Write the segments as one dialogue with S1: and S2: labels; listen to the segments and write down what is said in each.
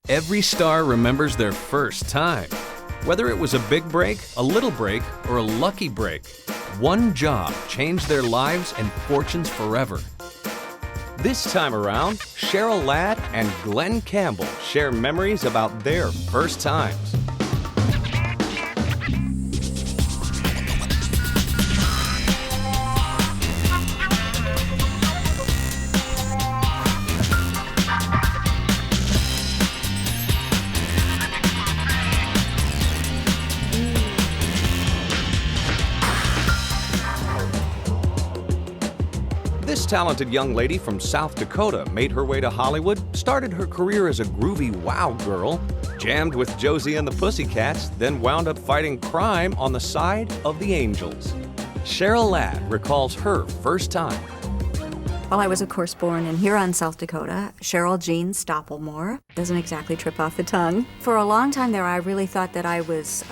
S1: Every star remembers their first time. Whether it was a big break, a little break, or a lucky break, one job changed their lives and fortunes forever. This time around, Cheryl Ladd and Glen Campbell share memories about their first times. This talented young lady from South Dakota made her way to Hollywood, started her career as a groovy wow girl, jammed with Josie and the Pussycats, then wound up fighting crime on the side of the Angels. Cheryl Ladd recalls her first time.
S2: Well, I was, of course, born in Huron, South Dakota. Cheryl Jean Stoppelmore. Doesn't exactly trip off the tongue. For a long time there, I really thought that I was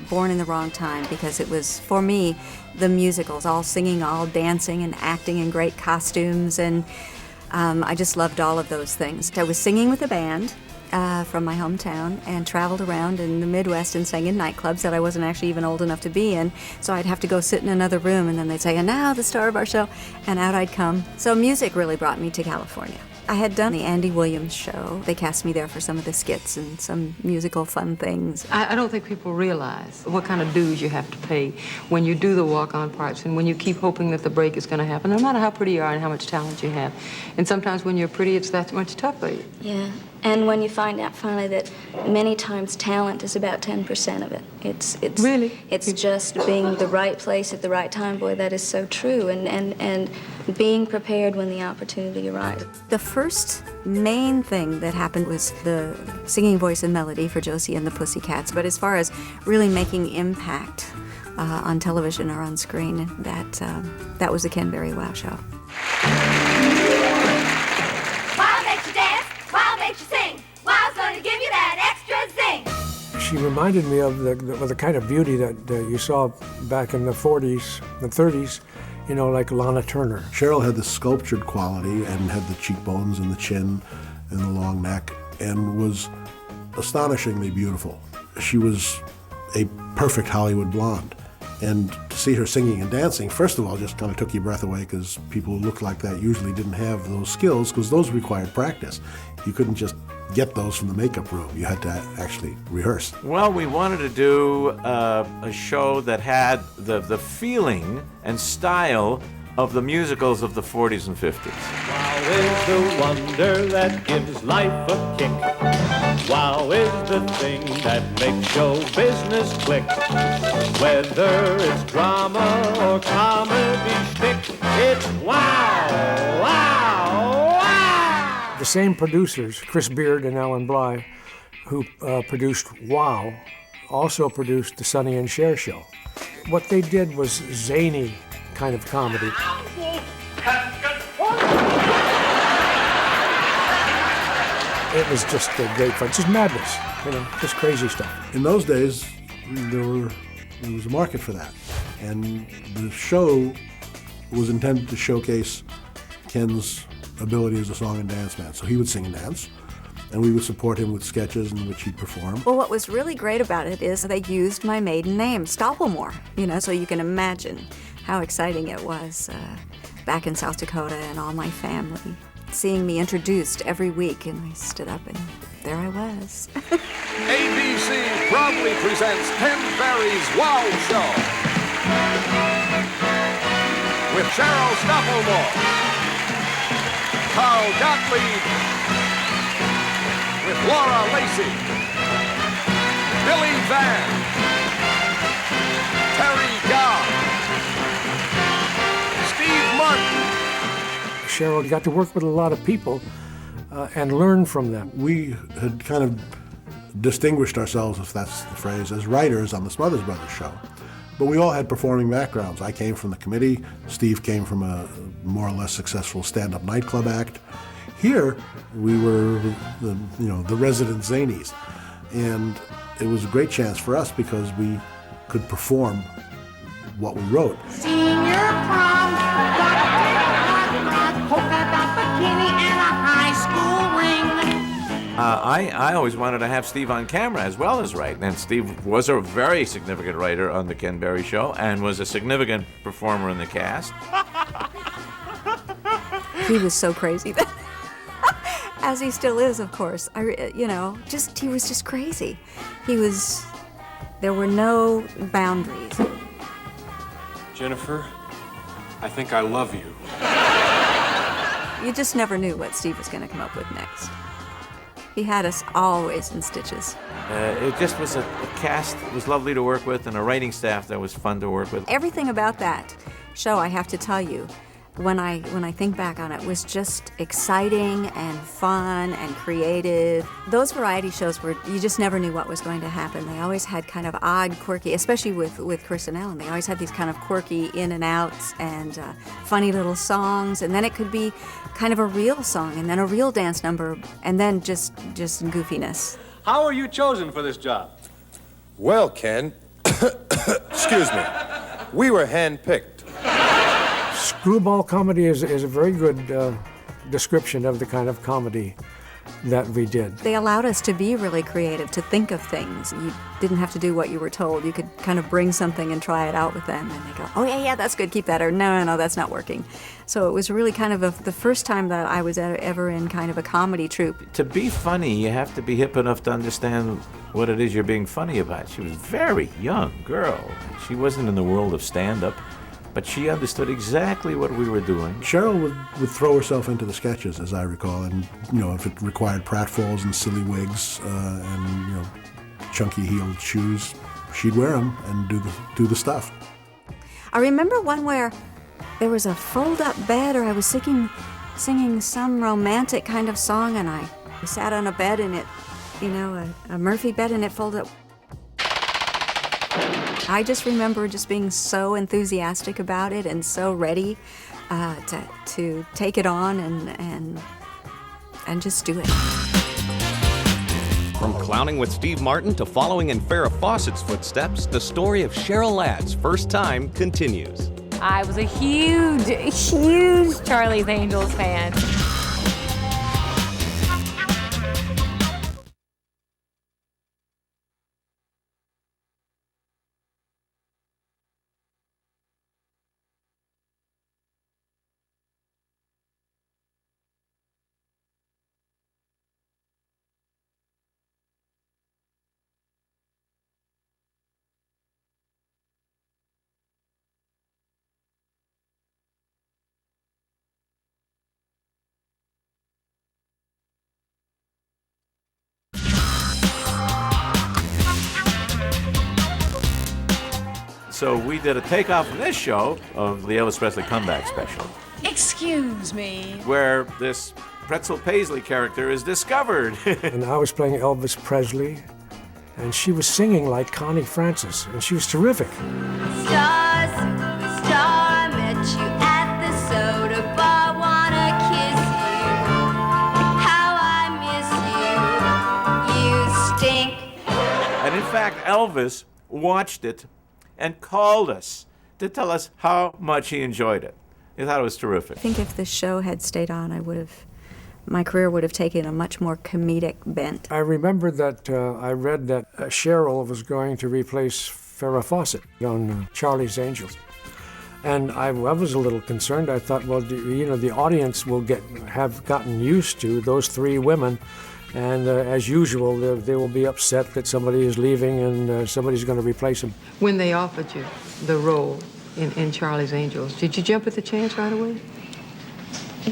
S2: born in the wrong time because it was, for me, the musicals, all singing, all dancing and acting in great costumes, and I just loved all of those things. I was singing with a band from my hometown and traveled around in the Midwest and sang in nightclubs that I wasn't actually even old enough to be in. So I'd have to go sit in another room, and then they'd say, "And now the star of our show," and out I'd come. So music really brought me to California. I had done the Andy Williams show. They cast me there for some of the skits and some musical fun things.
S3: I don't think people realize what kind of dues you have to pay when you do the walk-on parts and when you keep hoping that the break is going to happen, no matter how pretty you are and how much talent you have. And sometimes when you're pretty, it's that much tougher.
S4: Yeah, and when you find out finally that many times talent is about 10% of it. It's
S3: really?
S4: It's just being the right place at the right time. Boy, that is so true. And being prepared when the opportunity arrives.
S2: The first main thing that happened was the singing voice and melody for Josie and the Pussycats. But as far as really making impact on television or on screen, that was the Ken Berry Wow Show.
S5: Wow makes you dance, wow makes you sing. Wow's going to give you that extra zing.
S6: She reminded me of the kind of beauty that you saw back in the 40s, the 30s, you know, like Lana Turner.
S7: Cheryl had the sculptured quality and had the cheekbones and the chin and the long neck and was astonishingly beautiful. She was a perfect Hollywood blonde. And to see her singing and dancing, first of all, just kind of took your breath away because people who looked like that usually didn't have those skills because those required practice. You couldn't just get those from the makeup room. You had to actually rehearse.
S8: Well, we wanted to do a show that had the feeling and style of the musicals of the 40s and 50s.
S9: Wow is the wonder that gives life a kick. Wow is the thing that makes show business click. Whether it's drama or comedy shtick, it's wow, wow, wow!
S6: The same producers, Chris Beard and Alan Bly, who produced Wow, also produced the Sonny and Cher show. What they did was zany kind of comedy. It was just great fun, just madness, you know, just crazy stuff.
S7: In those days, there was a market for that. And the show was intended to showcase Ken's ability as a song and dance man. So he would sing and dance, and we would support him with sketches in which he'd perform.
S2: Well, what was really great about it is they used my maiden name, Stoppelmore, you know, so you can imagine how exciting it was back in South Dakota and all my family. Seeing me introduced every week, and I stood up and there I was.
S10: ABC proudly presents Ken Berry's Wow Show with Cheryl Stoppelmore, Carl Gottlieb, with Laura Lacey, Billy Van, Terry Gobb, Steve Martin.
S6: Cheryl got to work with a lot of people and learn from them.
S7: We had kind of distinguished ourselves, if that's the phrase, as writers on the Smothers Brothers show. But we all had performing backgrounds. I came from the committee. Steve came from a more or less successful stand-up nightclub act. Here, we were the resident zanies. And it was a great chance for us because we could perform what we wrote.
S5: Senior prom, polka dot bikini and a high school ring.
S8: I always wanted to have Steve on camera as well as write. And Steve was a very significant writer on The Ken Berry Show and was a significant performer in the cast.
S2: He was so crazy. As he still is, of course. He was just crazy. There were no boundaries.
S11: Jennifer, I think I love you.
S2: You just never knew what Steve was going to come up with next. He had us always in stitches.
S8: It just was a cast that was lovely to work with and a writing staff that was fun to work with.
S2: Everything about that show, I have to tell you, when I think back on it, was just exciting and fun and creative. Those variety shows were, you just never knew what was going to happen. They always had kind of odd, quirky, especially with Chris and Ellen, they always had these kind of quirky in and outs and funny little songs, and then it could be kind of a real song and then a real dance number and then just goofiness.
S11: How were you chosen for this job? Well, Ken, excuse me, we were handpicked.
S6: Screwball comedy is a very good description of the kind of comedy that we did.
S2: They allowed us to be really creative, to think of things. You didn't have to do what you were told. You could kind of bring something and try it out with them, and they go, oh, yeah, that's good, keep that, or no, that's not working. So it was really kind of the first time that I was ever in kind of a comedy troupe.
S8: To be funny, you have to be hip enough to understand what it is you're being funny about. She was a very young girl. She wasn't in the world of stand-up, but she understood exactly what we were doing.
S7: Cheryl would throw herself into the sketches, as I recall, and if it required pratfalls and silly wigs and chunky heeled shoes, she'd wear them and do the stuff.
S2: I remember one where there was a fold-up bed, or I was singing some romantic kind of song, and I sat on a bed and it, a Murphy bed, and it folded up. I just remember just being so enthusiastic about it and so ready to take it on and just do it.
S1: From clowning with Steve Martin to following in Farrah Fawcett's footsteps, the story of Cheryl Ladd's first time continues.
S12: I was a huge Charlie's Angels fan.
S8: So we did a takeoff of this show of the Elvis Presley comeback special.
S12: Excuse me.
S8: Where this Pretzel Paisley character is discovered.
S6: And I was playing Elvis Presley, and she was singing like Connie Francis, and she was terrific.
S5: Star, superstar, I met you at the soda bar, wanna kiss you. How I miss you, you stink.
S8: And in fact, Elvis watched it and called us to tell us how much he enjoyed it. He thought it was terrific.
S2: I think if the show had stayed on, my career would have taken a much more comedic bent.
S6: I remember that I read that Cheryl was going to replace Farrah Fawcett on Charlie's Angels. And I was a little concerned. I thought, well, the audience will have gotten used to those three women, and as usual, they will be upset that somebody is leaving and somebody's going to replace them.
S3: When they offered you the role in Charlie's Angels, did you jump at the chance right away?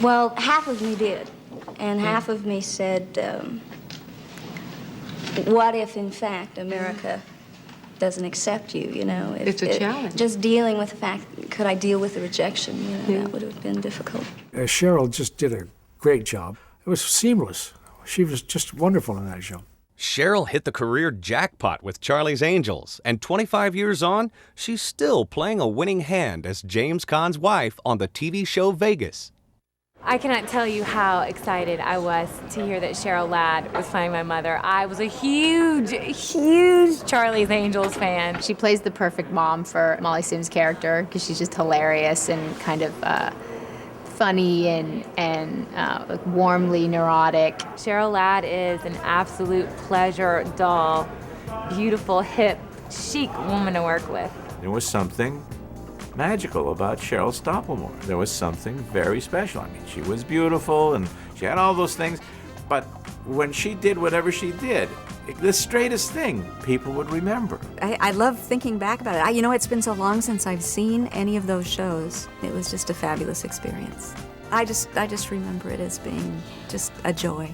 S4: Well, half of me did. And half of me said, what if, in fact, America doesn't accept you,
S3: It's a challenge.
S4: Just dealing with the fact, could I deal with the rejection? That would have been difficult.
S6: Cheryl just did a great job. It was seamless. She was just wonderful in that show.
S1: Cheryl hit the career jackpot with Charlie's Angels, and 25 years on, she's still playing a winning hand as James Caan's wife on the TV show Vegas.
S12: I cannot tell you how excited I was to hear that Cheryl Ladd was playing my mother. I was a huge Charlie's Angels fan.
S13: She plays the perfect mom for Molly Sims' character because she's just hilarious and kind of
S12: funny and like warmly neurotic. Cheryl Ladd is an absolute pleasure doll. Beautiful, hip, chic woman to work with.
S8: There was something magical about Cheryl Stoppelmoor. There was something very special. I mean, she was beautiful and she had all those things, but when she did whatever she did, the straightest thing people would remember.
S2: I love thinking back about it. It's been so long since I've seen any of those shows. It was just a fabulous experience. I just remember it as being just a joy.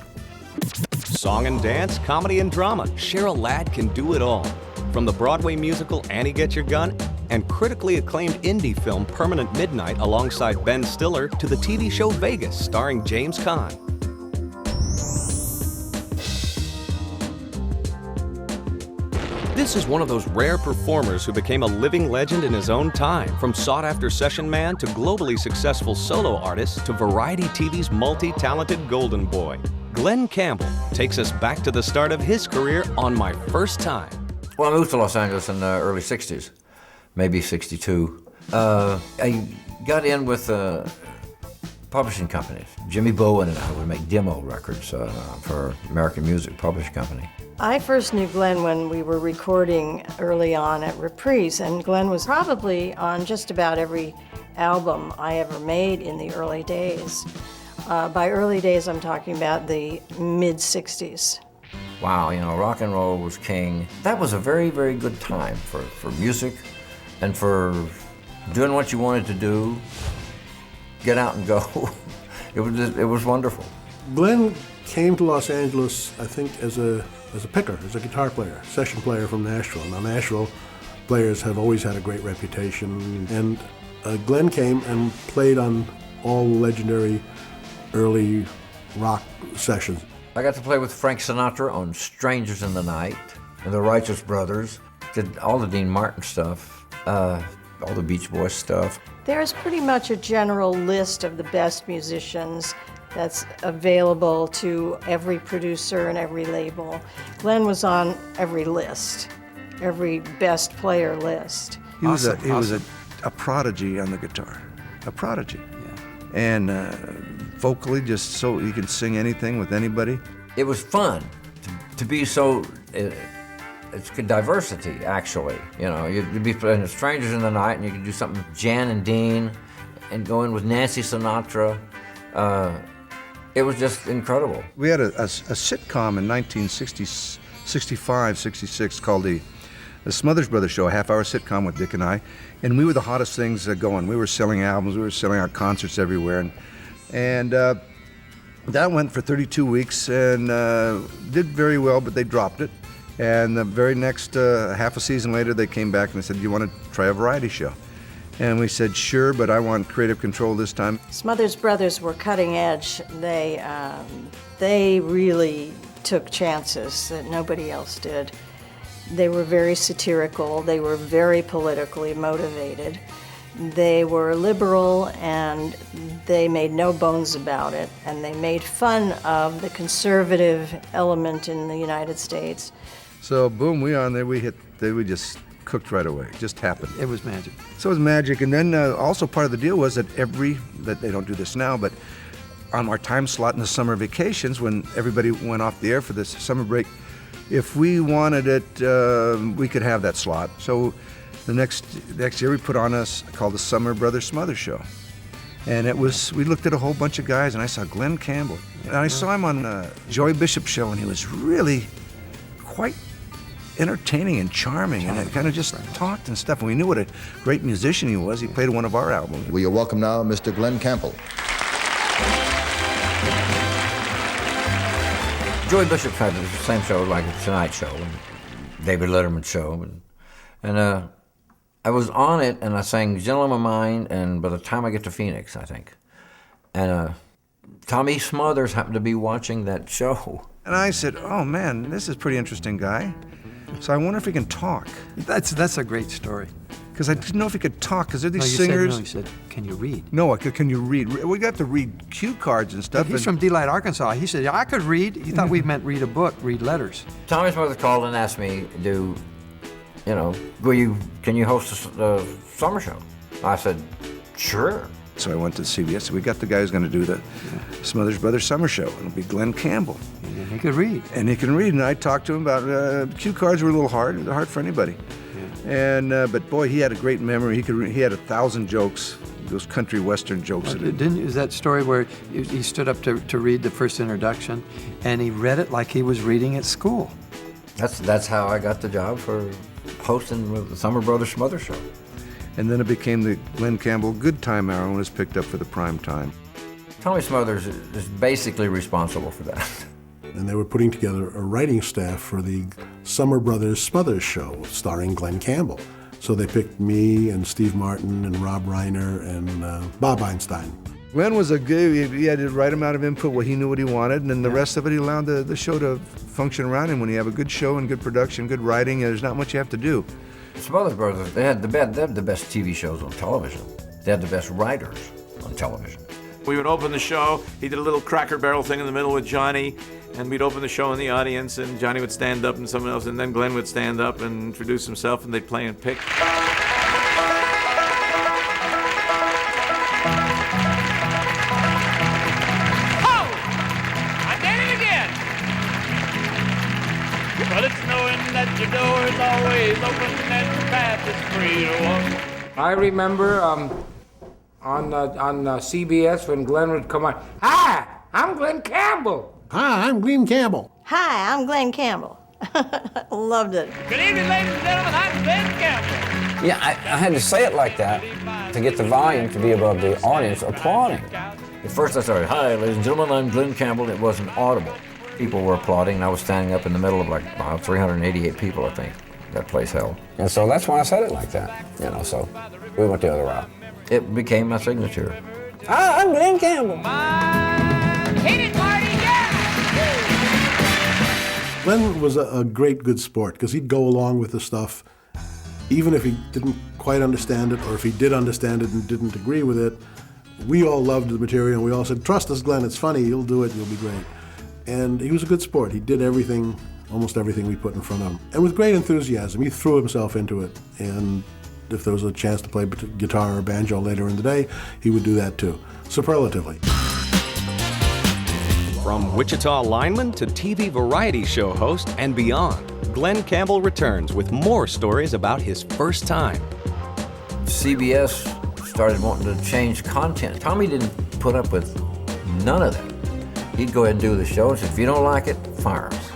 S1: Song and dance, comedy and drama, Cheryl Ladd can do it all. From the Broadway musical Annie Get Your Gun and critically acclaimed indie film Permanent Midnight alongside Ben Stiller to the TV show Vegas starring James Caan. This is one of those rare performers who became a living legend in his own time, from sought-after session man to globally successful solo artist to variety TV's multi-talented golden boy. Glen Campbell takes us back to the start of his career on My First Time.
S13: Well, I moved to Los Angeles in the early 60s, maybe 62. I got in with publishing companies. Jimmy Bowen and I would make demo records for American Music Publishing Company.
S14: I first knew Glen when we were recording early on at Reprise, and Glen was probably on just about every album I ever made in the early days. By early days, I'm talking about the mid-60s.
S13: Wow, rock and roll was king. That was a very, very good time for music and for doing what you wanted to do, get out and go. It was wonderful.
S7: Glen came to Los Angeles, I think, as a picker, as a guitar player, session player from Nashville. Now, Nashville players have always had a great reputation, and Glen came and played on all the legendary early rock sessions.
S13: I got to play with Frank Sinatra on Strangers in the Night, and the Righteous Brothers, did all the Dean Martin stuff, all the Beach Boys stuff.
S14: There's pretty much a general list of the best musicians that's available to every producer and every label. Glen was on every list, every best player list.
S15: He was a prodigy on the guitar, a prodigy. Yeah. And vocally, just so he could sing anything with anybody.
S13: It was fun to be so, it's good diversity, actually. You'd be playing Strangers in the Night, and you could do something with Jan and Dean, and go in with Nancy Sinatra. It was just incredible.
S15: We had a sitcom in 1965, 66 called the Smothers Brothers show, a half-hour sitcom with Dick and I, and we were the hottest things going. We were selling albums, we were selling out concerts everywhere, and that went for 32 weeks and did very well, but they dropped it. And the very next half a season later, they came back and they said, "Do you want to try a variety show?" And we said, "Sure, but I want creative control this time."
S14: Smothers Brothers were cutting edge. They really took chances that nobody else did. They were very satirical. They were very politically motivated. They were liberal, and they made no bones about it. And they made fun of the conservative element in the United States.
S15: So boom, we on there. We just cooked right away. It just happened.
S16: It was magic.
S15: So it was magic. And then also part of the deal was that that they don't do this now, but on our time slot in the summer vacations, when everybody went off the air for this summer break, if we wanted it, we could have that slot. So the next year we put on called the Summer Brothers Smothers Show. And we looked at a whole bunch of guys, and I saw Glen Campbell. And I saw him on Joey Bishop's show, and he was really quite entertaining and charming, and kind of just talked and stuff. And we knew what a great musician he was. He played one of our albums.
S17: Will you welcome now Mr. Glen Campbell?
S13: Joey Bishop had the same show like the Tonight Show and David Letterman's show, and I was on it, and I sang "Gentleman of Mine," and by the time I get to Phoenix, I think, and Tommy Smothers happened to be watching that show.
S15: And I said, "Oh man, this is a pretty interesting guy. So I wonder if he can talk."
S16: That's a great story.
S15: Because I didn't know if he could talk, because they're these
S16: you
S15: singers.
S16: Said, you said, "Can you read?"
S15: No, can you read? We got to read cue cards and stuff.
S16: He's from Delight, Arkansas. He said, "Yeah, I could read." He thought we meant read a book, read letters.
S13: Tommy Smothers called and asked me, can you host a summer show? I said, "Sure."
S15: So I went to CBS. We got the guy who's going to do the Smothers Brothers summer show. It'll be Glen Campbell.
S16: And he could read.
S15: And he can read. And I talked to him about cue cards were a little hard. They're hard for anybody. And but boy, he had a great memory. He had 1,000 jokes. Those country western jokes.
S16: Is that story where he stood up to read the first introduction, and he read it like he was reading at school?
S13: That's how I got the job for hosting the Summer Brothers Smothers show.
S15: And then it became the Glen Campbell Goodtime hour and was picked up for the prime time.
S13: Tommy Smothers is basically responsible for that.
S7: And they were putting together a writing staff for the Summer Brothers Smothers show starring Glen Campbell. So they picked me and Steve Martin and Rob Reiner and Bob Einstein.
S15: Glen was a good, he had the right amount of input, what he knew what he wanted, and then the rest of it he allowed the show to function around him. When you have a good show and good production, good writing, there's not much you have to do.
S13: Smothers Brothers, they had the best TV shows on television. They had the best writers on television.
S8: We would open the show, he did a little Cracker Barrel thing in the middle with Johnny, and we'd open the show in the audience, and Johnny would stand up and someone else, and then Glen would stand up and introduce himself, and they'd play and pick.
S9: But it's knowing that your door is always open and your path is free to walk.
S18: I remember on CBS when Glen would come on. Hi, I'm Glen Campbell.
S7: Hi, I'm Glen Campbell.
S14: Hi, I'm Glen Campbell. Loved it.
S9: Good evening, ladies and gentlemen. I'm Glen Campbell.
S13: Yeah, I had to say it like that to get the volume to be above the audience applauding. At first I started, hi, ladies and gentlemen, I'm Glen Campbell. It wasn't audible. People were applauding, and I was standing up in the middle of like 388 people, I think, that place held. And so that's why I said it like that, so we went the other route. It became my signature. Hi, I'm Glen Campbell.
S9: Hit it, Marty, yeah!
S7: Glen was a great, good sport because he'd go along with the stuff even if he didn't quite understand it, or if he did understand it and didn't agree with it. We all loved the material, and we all said, trust us, Glen, it's funny, you'll do it, you'll be great. And he was a good sport. He did everything, almost everything we put in front of him. And with great enthusiasm, he threw himself into it. And if there was a chance to play guitar or banjo later in the day, he would do that too, superlatively.
S1: From Wichita lineman to TV variety show host and beyond, Glen Campbell returns with more stories about his first time.
S13: CBS started wanting to change content. Tommy didn't put up with none of that. He'd go ahead and do the show and say, if you don't like it, fire us.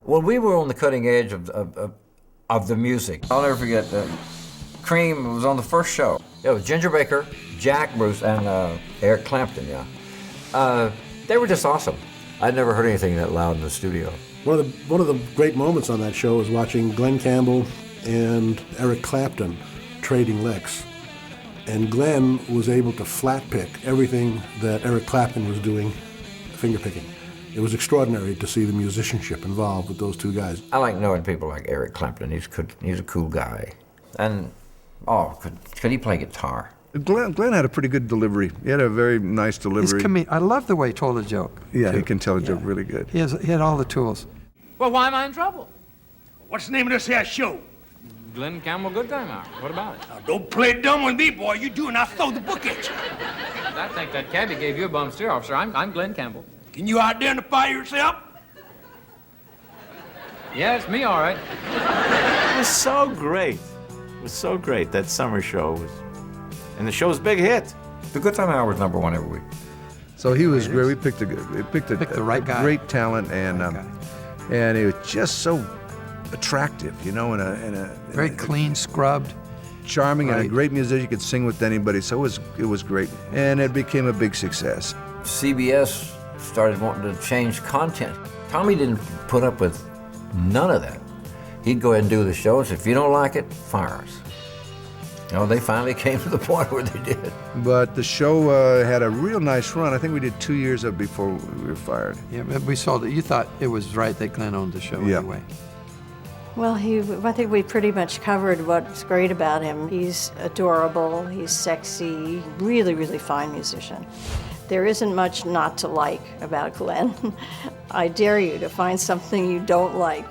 S13: Well, we were on the cutting edge of the music. I'll never forget that Cream was on the first show. It was Ginger Baker, Jack Bruce, and Eric Clapton, they were just awesome. I'd never heard anything that loud in the studio.
S7: One of the great moments on that show was watching Glen Campbell and Eric Clapton trading licks. And Glen was able to flat pick everything that Eric Clapton was doing, finger picking. It was extraordinary to see the musicianship involved with those two guys.
S13: I like knowing people like Eric Clapton. He's a cool guy. And, could he play guitar?
S15: Glen had a pretty good delivery. He had a very nice delivery.
S16: I love the way he told a joke.
S15: Yeah, too. He can tell a joke really good.
S16: He had all the tools.
S9: Well, why am I in trouble?
S19: What's the name of this here show?
S9: Glen Campbell Goodtime Hour. What about it?
S19: Now, don't play dumb with me, boy. You do, and I'll throw the book at you.
S9: I think that cabbie gave you a bum steer, officer. I'm Glen Campbell.
S19: Can you identify yourself?
S9: Yeah, it's me, all right.
S8: It was so great. It was so great. That summer show was, and the show's big hit.
S13: The Goodtime Hour was #1 every week.
S15: So he was great. We picked the right guy. Great talent, and he was just so attractive, in a
S16: very clean, scrubbed,
S15: charming, and a great musician. You could sing with anybody. So it was great, and it became a big success.
S13: CBS started wanting to change content. Tommy didn't put up with none of that. He'd go ahead and do the show and say, if you don't like it, fire us. You know, they finally came to the point where they did.
S15: But the show had a real nice run. I think we did 2 years of it before we were fired.
S16: Yeah, but we saw that. You thought it was right that Glen owned the show anyway.
S14: Well, I think we pretty much covered what's great about him. He's adorable, he's sexy, really, really fine musician. There isn't much not to like about Glen. I dare you to find something you don't like.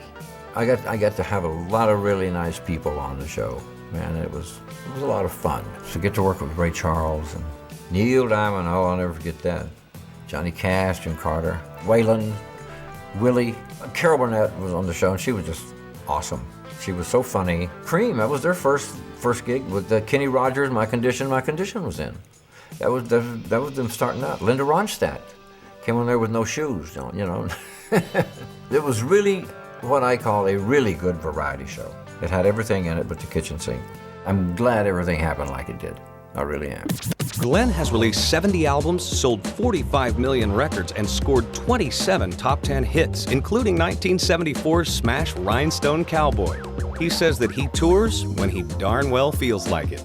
S13: I got to have a lot of really nice people on the show. Man, it was a lot of fun. To get to work with Ray Charles and Neil Diamond, oh, I'll never forget that. Johnny Cash, Jim Carter, Waylon, Willie. Carol Burnett was on the show, and she was just awesome. She was so funny. Cream, that was their first gig with Kenny Rogers. My Condition was in. That was them starting out. Linda Ronstadt came on there with no shoes, you know. It was really what I call a really good variety show. It had everything in it but the kitchen sink. I'm glad everything happened like it did. I really am.
S1: Glen has released 70 albums, sold 45 million records, and scored 27 top 10 hits, including 1974's smash Rhinestone Cowboy. He says that he tours when he darn well feels like it.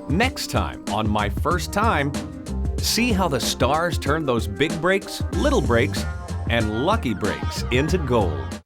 S1: Next time on My First Time, see how the stars turn those big breaks, little breaks, and lucky breaks into gold.